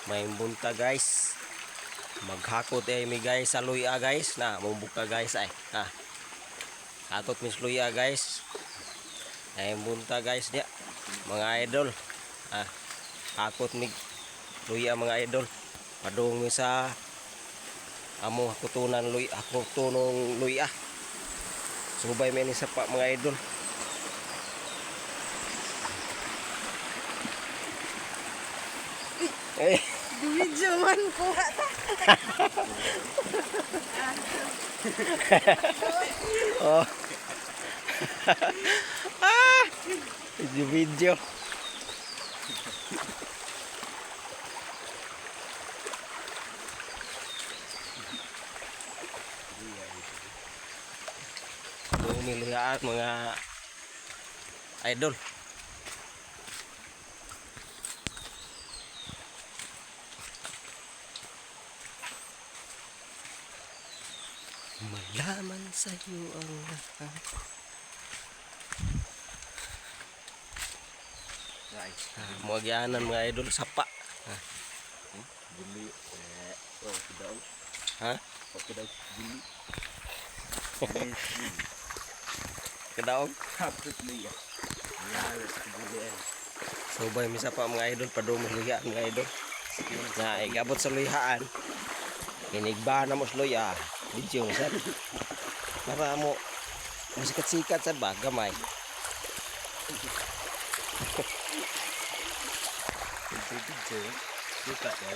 May bunta guys. Maghakot mi guys sa luya guys. Na mubuka guys ay. Ha. Hakot mis luya guys. Ay bunta guys dia. Mga idol. Ha. Hakot mi luya mga idol. Padung mi sa amo hakutunan luya, hakutunong luya. Subay mi ni sapa mga idol. Eh, video man ko ata. oh. Ah, video. Lumilihat mga idol. Malaman sa iyo ang lahat. Guys, muagyanan mga idol sapa. Buli oh daw. Ha? Okay daw buli. Kedaog. Kapit liya. Yares buli. Subay mi sapa mga idol padung luya mga idol. Na igabot sa luyahan. Inigba na mo sa luya. Video sad. Para mo sikat-sikat sad ba gamay. Video. Suka daw.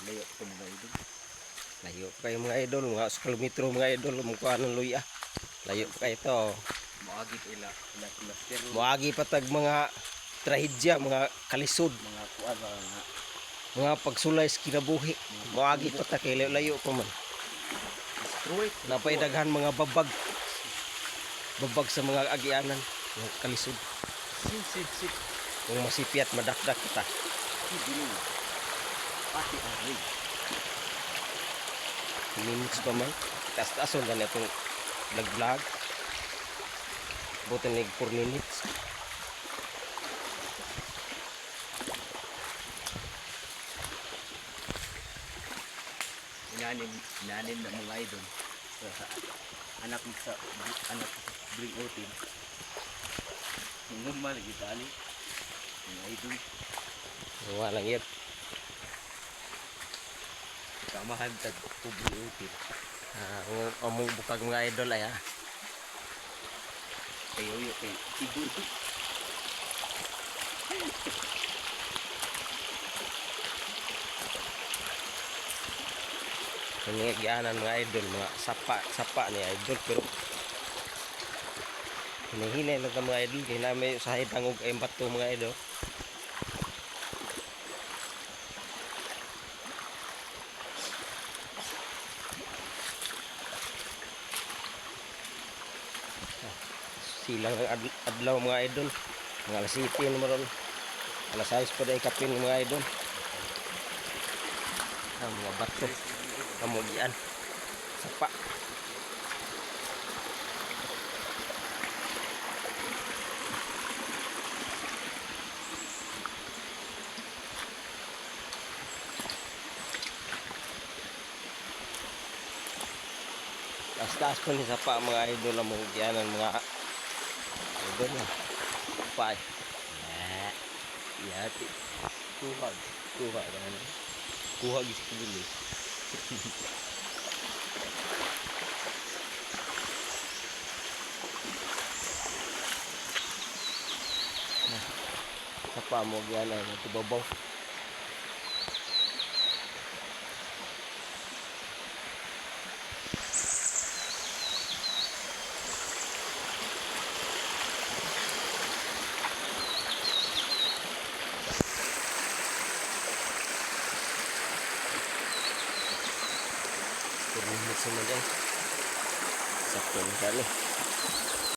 Layo ko mga idol. Layo pa kayo mga idol, mga kilometro mga idol, mukha ng luya. Layo pa kayo ito. Moagi ila cluster Muagi patag mga trahedya, mga kalisod, mga kuan nga mga pagsulay sa kinabuhi. Muagi patag kayo layo pa man. destroy. Napaidaghan mga babag. Babag sa mga agianan, mga kalisod. Sit. Kung masipyat, madakdak kita. Dili. Pati ari. Minutes pa man. Tas-tason ka na itong vlog. Buti na 4 minutes. Inanim na mga idol. Sa anak bring outin. Normal kita ali. Mga idol. Walang yun. Kamahan tag bring outin. Among bukag mga idol ay ha. Kayo kay idol. Nangyayaan mga idol, mga sapa ni idol pero hinihinay lang mga idol kaya namin sa hidang og ayong bato mga idol. Silang adlaw mga idol, mga alas 7 naman alas 6 pa dahil kapin mga idol. Mga bato kamugian sapa. Taas po ni sapa mga idol ang mugianan mga idol na pa yati kuha kan kuha gitu dulu. Nah, apa mau gimana itu babaw. Minutes naman yan. Sakto na kami.